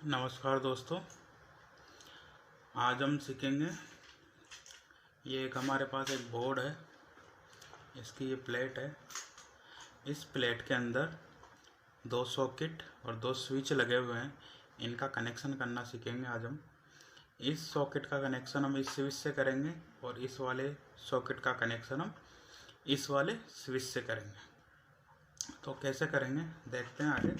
नमस्कार दोस्तों, आज हम सीखेंगे। ये एक हमारे पास एक बोर्ड है, इसकी ये प्लेट है। इस प्लेट के अंदर दो सॉकेट और दो स्विच लगे हुए हैं। इनका कनेक्शन करना सीखेंगे आज हम। इस सॉकेट का कनेक्शन हम इस स्विच से करेंगे और इस वाले सॉकेट का कनेक्शन हम इस वाले स्विच से करेंगे। तो कैसे करेंगे देखते हैं आगे।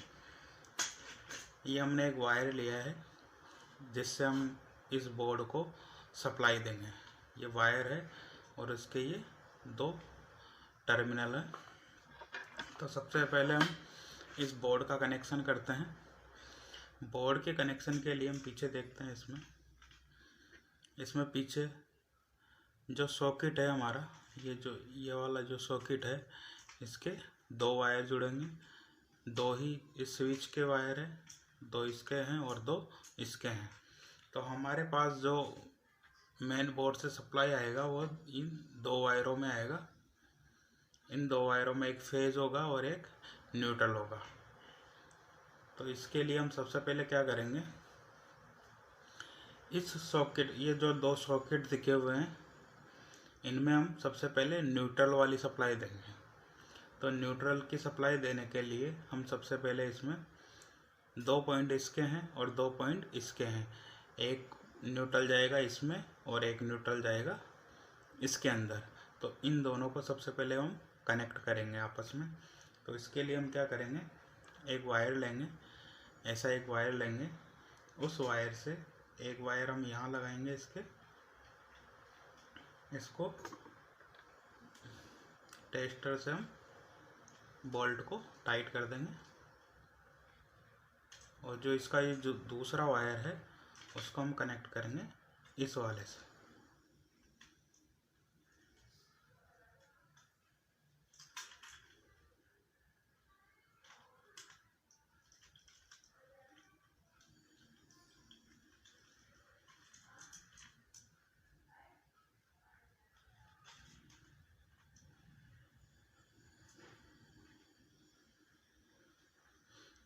ये हमने एक वायर लिया है जिससे हम इस बोर्ड को सप्लाई देंगे। ये वायर है और इसके ये दो टर्मिनल है। तो सबसे पहले हम इस बोर्ड का कनेक्शन करते हैं। बोर्ड के कनेक्शन के लिए हम पीछे देखते हैं। इसमें पीछे जो सॉकेट है हमारा, ये वाला जो सॉकेट है, इसके दो वायर जुड़ेंगे। दो ही इस स्विच के वायर है, दो इसके हैं और दो इसके हैं। तो हमारे पास जो मेन बोर्ड से सप्लाई आएगा वो इन दो वायरों में आएगा। इन दो वायरों में एक फेज होगा और एक न्यूट्रल होगा। तो इसके लिए हम सबसे पहले क्या करेंगे, इस सॉकेट, ये जो दो सॉकेट दिखे हुए हैं, इनमें हम सबसे पहले न्यूट्रल वाली सप्लाई देंगे। तो न्यूट्रल की सप्लाई देने के लिए हम सबसे पहले इसमें दो पॉइंट इसके हैं और दो पॉइंट इसके हैं। एक न्यूट्रल जाएगा इसमें और एक न्यूट्रल जाएगा इसके अंदर। तो इन दोनों को सबसे पहले हम कनेक्ट करेंगे आपस में। तो इसके लिए हम क्या करेंगे, एक वायर लेंगे, ऐसा एक वायर लेंगे। उस वायर से एक वायर हम यहाँ लगाएंगे इसको टेस्टर से हम बोल्ट को टाइट कर देंगे। और जो इसका ये जो दूसरा वायर है उसको हम कनेक्ट करेंगे इस वाले से।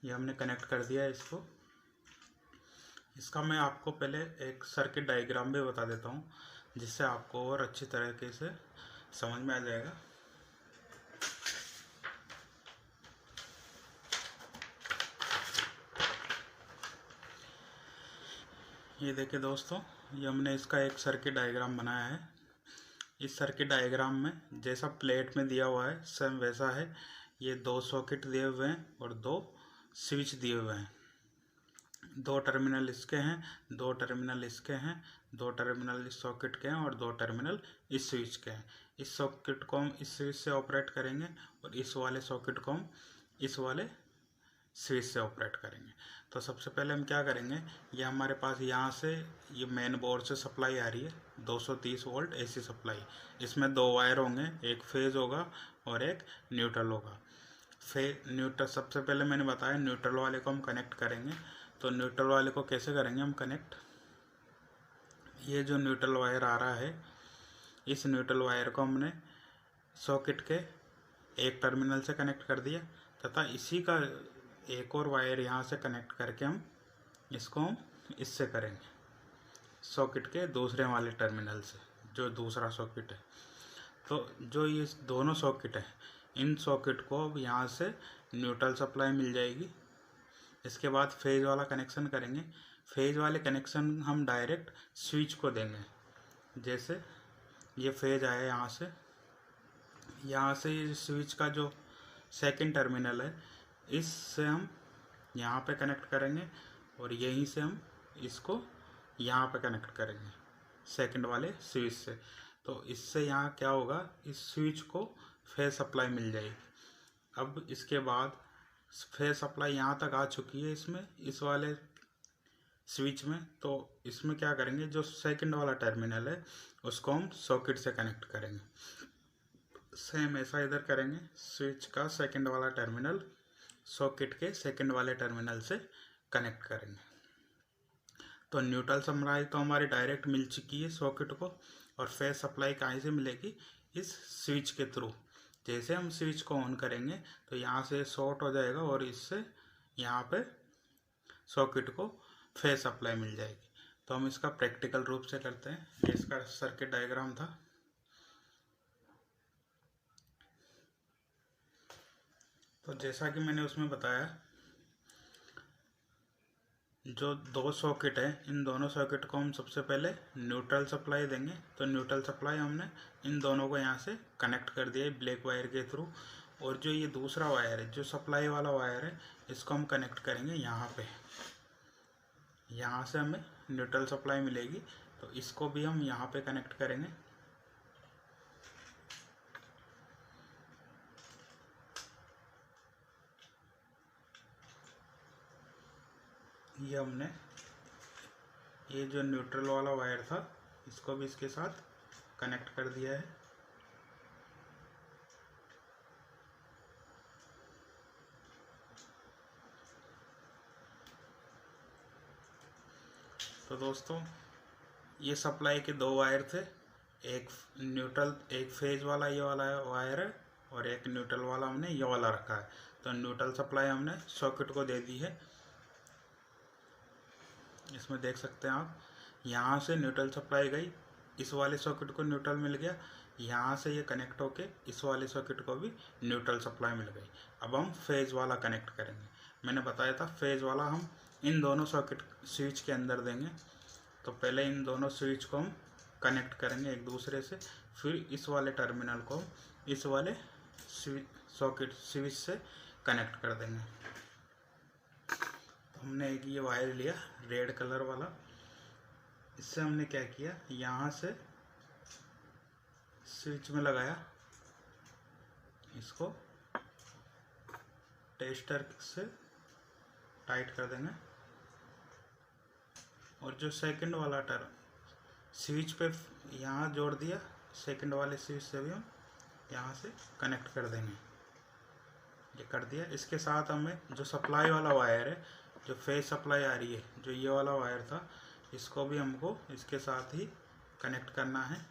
ये हमने कनेक्ट कर दिया है इसको। इसका मैं आपको पहले एक सर्किट डायग्राम भी बता देता हूँ, जिससे आपको और अच्छी तरीके से समझ में आ जाएगा। ये देखिए दोस्तों, ये हमने इसका एक सर्किट डायग्राम बनाया है। इस सर्किट डायग्राम में जैसा प्लेट में दिया हुआ है सेम वैसा है। ये दो सॉकेट दिए हुए हैं और दो स्विच दिए हुए हैं। दो टर्मिनल इसके हैं, दो टर्मिनल इसके हैं, दो टर्मिनल इस सॉकेट के हैं और दो टर्मिनल इस स्विच के हैं। इस सॉकेट को हम इस स्विच से ऑपरेट करेंगे और इस वाले सॉकेट को हम इस वाले स्विच से ऑपरेट करेंगे। तो सबसे पहले हम क्या करेंगे, ये हमारे पास यहाँ से ये मेन बोर्ड से सप्लाई आ रही है 230 वोल्ट एसी सप्लाई। इसमें दो वायर होंगे, एक फेज होगा और एक न्यूट्रल होगा। न्यूट्रल सबसे पहले मैंने बताया, न्यूट्रल वाले को हम कनेक्ट करेंगे। तो न्यूट्रल वाले को कैसे करेंगे हम कनेक्ट, ये जो न्यूट्रल वायर आ रहा है, इस न्यूट्रल वायर को हमने सॉकेट के एक टर्मिनल से कनेक्ट कर दिया तथा इसी का एक और वायर यहाँ से कनेक्ट करके हम इससे करेंगे सॉकेट के दूसरे वाले टर्मिनल से, जो दूसरा सॉकेट है। तो जो ये दोनों सॉकेट है, इन सॉकेट को अब यहाँ से न्यूट्रल सप्लाई मिल जाएगी। इसके बाद फेज वाला कनेक्शन करेंगे। फेज वाले कनेक्शन हम डायरेक्ट स्विच को देंगे। जैसे ये फेज आया यहाँ से ये स्विच का जो सेकंड टर्मिनल है, इससे हम यहाँ पे कनेक्ट करेंगे और यहीं से हम इसको यहाँ पे कनेक्ट करेंगे सेकंड वाले स्विच से। तो इससे यहाँ क्या होगा, इस स्विच को फेज सप्लाई मिल जाएगी। अब इसके बाद फेज सप्लाई यहाँ तक आ चुकी है इसमें, इस वाले स्विच में। तो इसमें क्या करेंगे, जो सेकंड वाला टर्मिनल है उसको हम सॉकेट से कनेक्ट करेंगे। सेम ऐसा इधर करेंगे, स्विच का सेकंड वाला टर्मिनल सॉकेट के सेकंड वाले टर्मिनल से कनेक्ट करेंगे। तो न्यूट्रल सप्लाई तो हमारी डायरेक्ट मिल चुकी है सॉकेट को, और फेज सप्लाई कहाँ से मिलेगी, इस स्विच के थ्रू। जैसे हम स्विच को ऑन करेंगे तो यहाँ से शॉर्ट हो जाएगा और इससे यहाँ पे सॉकेट को फेज सप्लाई मिल जाएगी। तो हम इसका प्रैक्टिकल रूप से करते हैं। ये इसका सर्किट डायग्राम था। तो जैसा कि मैंने उसमें बताया, जो दो सॉकेट है, इन दोनों सॉकेट को हम सबसे पहले न्यूट्रल सप्लाई देंगे। तो न्यूट्रल सप्लाई हमने इन दोनों को यहाँ से कनेक्ट कर दिया है ब्लैक वायर के थ्रू। और जो ये दूसरा वायर है, जो सप्लाई वाला वायर है, इसको हम कनेक्ट करेंगे यहाँ पे। यहाँ से हमें न्यूट्रल सप्लाई मिलेगी, तो इसको भी हम यहाँ पे कनेक्ट करेंगे। ये हमने ये जो न्यूट्रल वाला वायर था, इसको भी इसके साथ कनेक्ट कर दिया है। तो दोस्तों, ये सप्लाई के दो वायर थे, एक न्यूट्रल, एक फेज वाला ये वाला वायर है, और एक न्यूट्रल वाला हमने ये वाला रखा है। तो न्यूट्रल सप्लाई हमने सॉकेट को दे दी है। इसमें देख सकते हैं आप, यहाँ से न्यूट्रल सप्लाई गई, इस वाले सॉकेट को न्यूट्रल मिल गया, यहाँ से ये कनेक्ट होके इस वाले सॉकेट को भी न्यूट्रल सप्लाई मिल गई। अब हम फेज वाला कनेक्ट करेंगे। मैंने बताया था फेज वाला हम इन दोनों सॉकेट स्विच के अंदर देंगे। तो पहले इन दोनों स्विच को हम कनेक्ट करेंगे एक दूसरे से, फिर इस वाले टर्मिनल को इस वाले सॉकेट स्विच से कनेक्ट कर देंगे। तो हमने एक ये वायर लिया रेड कलर वाला, इससे हमने क्या किया, यहाँ से स्विच में लगाया, इसको टेस्टर से टाइट कर देंगे। और जो सेकंड वाला स्विच पे यहाँ जोड़ दिया, सेकंड वाले स्विच से भी हम यहाँ से कनेक्ट कर देंगे। ये कर दिया। इसके साथ हमें जो सप्लाई वाला वायर है, जो फेज सप्लाई आ रही है, जो ये वाला वायर था, इसको भी हमको इसके साथ ही कनेक्ट करना है।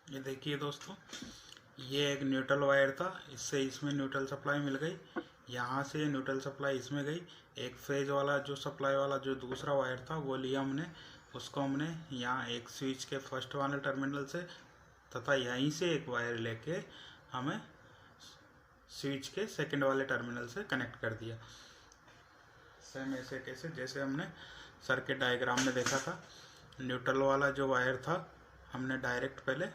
ये देखिए दोस्तों, ये एक न्यूट्रल वायर था, इससे इसमें न्यूट्रल सप्लाई मिल गई, यहाँ से न्यूट्रल सप्लाई इसमें गई। एक फेज वाला जो सप्लाई वाला जो दूसरा वायर था वो लिया हमने, उसको हमने यहाँ एक स्विच के फर्स्ट वाले टर्मिनल से तथा यहीं से एक वायर लेके हमें स्विच के सेकंड वाले टर्मिनल से कनेक्ट कर दिया। सेम ऐसे कैसे, जैसे हमने सर्किट डायग्राम में देखा था। न्यूट्रल वाला जो वायर था, हमने डायरेक्ट पहले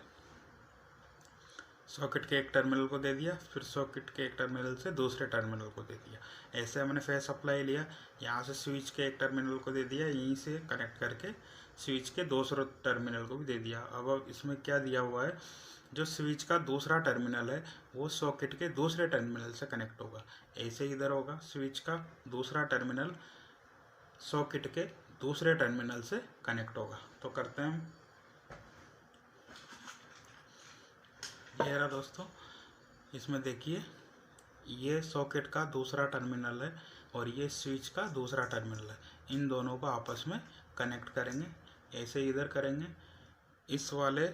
सॉकेट के एक टर्मिनल को दे दिया, फिर सॉकेट के एक टर्मिनल से दूसरे टर्मिनल को दे दिया। ऐसे हमने फेज सप्लाई लिया, यहाँ से स्विच के एक टर्मिनल को दे दिया, यहीं से कनेक्ट करके स्विच के दूसरे टर्मिनल को भी दे दिया। अब इसमें क्या दिया हुआ है, जो स्विच का दूसरा टर्मिनल है वो सॉकेट के दूसरे टर्मिनल से कनेक्ट होगा। ऐसे इधर होगा, स्विच का दूसरा टर्मिनल सॉकेट के दूसरे टर्मिनल से कनेक्ट होगा। तो करते हैं हम। ये रहा दोस्तों, इसमें देखिए, ये सॉकेट का दूसरा टर्मिनल है और ये स्विच का दूसरा टर्मिनल है। इन दोनों को आपस में कनेक्ट करेंगे। ऐसे इधर करेंगे, इस वाले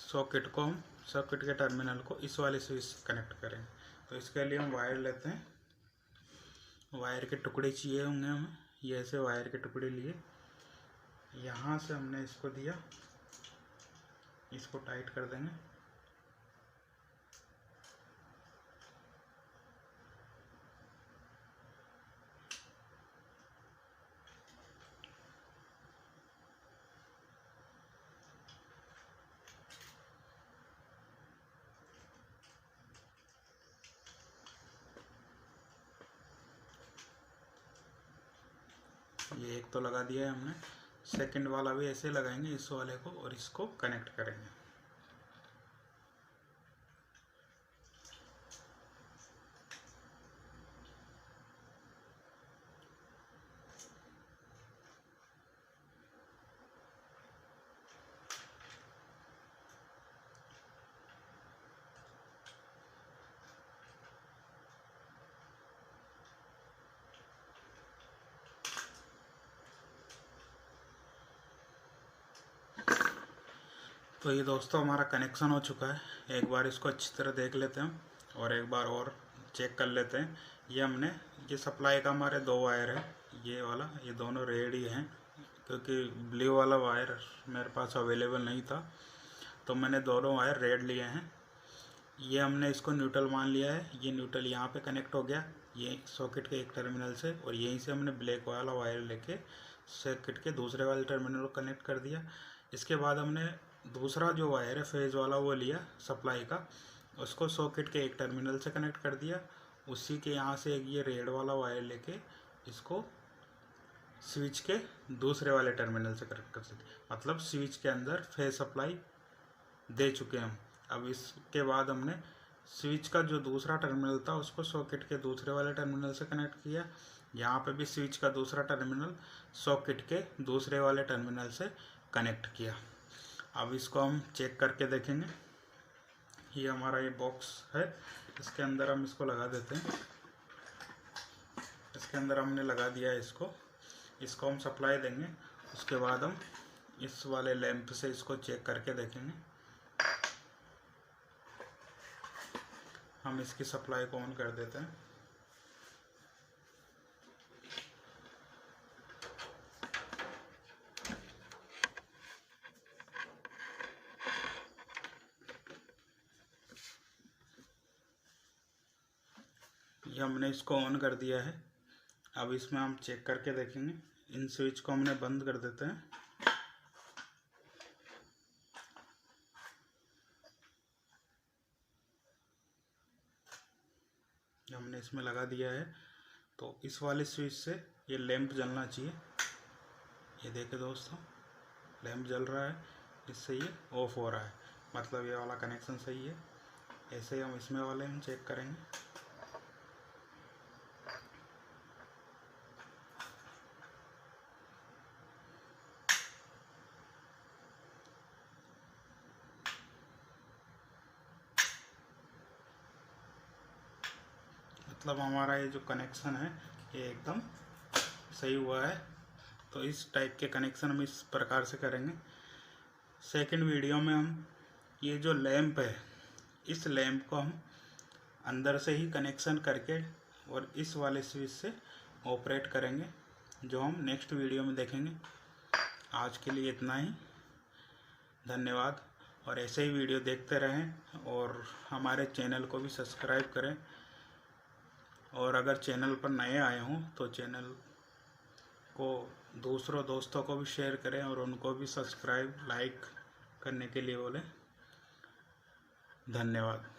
सॉकेट को हम सॉकेट के टर्मिनल को इस वाले स्विच से कनेक्ट करेंगे। तो इसके लिए हम वायर लेते हैं, वायर के टुकड़े चाहिए होंगे हमें। ये ऐसे वायर के टुकड़े लिए, यहाँ से हमने इसको दिया, इसको टाइट कर देंगे। ये एक तो लगा दिया है हमने, सेकंड वाला भी ऐसे लगाएंगे, इस वाले को और इसको कनेक्ट करेंगे। तो ये दोस्तों हमारा कनेक्शन हो चुका है। एक बार इसको अच्छी तरह देख लेते हैं और एक बार और चेक कर लेते हैं। ये सप्लाई का हमारे 2 वायर है, ये वाला, ये दोनों रेड ही हैं क्योंकि ब्लू वाला वायर मेरे पास अवेलेबल नहीं था, तो मैंने दोनों वायर रेड लिए हैं। ये हमने इसको न्यूट्रल मान लिया है। ये न्यूट्रल यहाँ पे कनेक्ट हो गया ये सॉकेट के एक टर्मिनल से, और यहीं से हमने ब्लैक वाला वायर लेके सर्किट के दूसरे वाले टर्मिनल को कनेक्ट कर दिया। इसके बाद हमने दूसरा जो वायर है फेज़ वाला वो लिया सप्लाई का, उसको सॉकेट के एक टर्मिनल से कनेक्ट कर दिया। उसी के यहाँ से ये रेड वाला वायर लेके इसको स्विच के दूसरे वाले टर्मिनल से कनेक्ट कर सकते, मतलब स्विच के अंदर फेज सप्लाई दे चुके हैं हम। अब इसके बाद हमने स्विच का जो दूसरा टर्मिनल था उसको सॉकेट के दूसरे वाले टर्मिनल से कनेक्ट किया। यहाँ पे भी स्विच का दूसरा टर्मिनल सॉकेट के दूसरे वाले टर्मिनल से कनेक्ट किया। अब इसको हम चेक करके देखेंगे। ये हमारा ये बॉक्स है, इसके अंदर हम इसको लगा देते हैं। इसके अंदर हमने लगा दिया है इसको हम सप्लाई देंगे। उसके बाद हम इस वाले लैंप से इसको चेक करके देखेंगे। हम इसकी सप्लाई को ऑन कर देते हैं। ये हमने इसको ऑन कर दिया है। अब इसमें हम चेक करके देखेंगे। इन स्विच को हमने बंद कर देते हैं। हमने इसमें लगा दिया है, तो इस वाले स्विच से ये लैंप जलना चाहिए। ये देखें दोस्तों, लैंप जल रहा है, इससे ये ऑफ हो रहा है, मतलब ये वाला कनेक्शन सही है। ऐसे ही हम इसमें वाले हम चेक करेंगे। मतलब हमारा ये जो कनेक्शन है ये एकदम सही हुआ है। तो इस टाइप के कनेक्शन हम इस प्रकार से करेंगे। सेकंड वीडियो में हम ये जो लैंप है, इस लैंप को हम अंदर से ही कनेक्शन करके और इस वाले स्विच से ऑपरेट करेंगे, जो हम नेक्स्ट वीडियो में देखेंगे। आज के लिए इतना ही, धन्यवाद। और ऐसे ही वीडियो देखते रहें और हमारे चैनल को भी सब्सक्राइब करें। और अगर चैनल पर नए आए हों तो चैनल को दूसरों दोस्तों को भी शेयर करें और उनको भी सब्सक्राइब लाइक करने के लिए बोलें। धन्यवाद।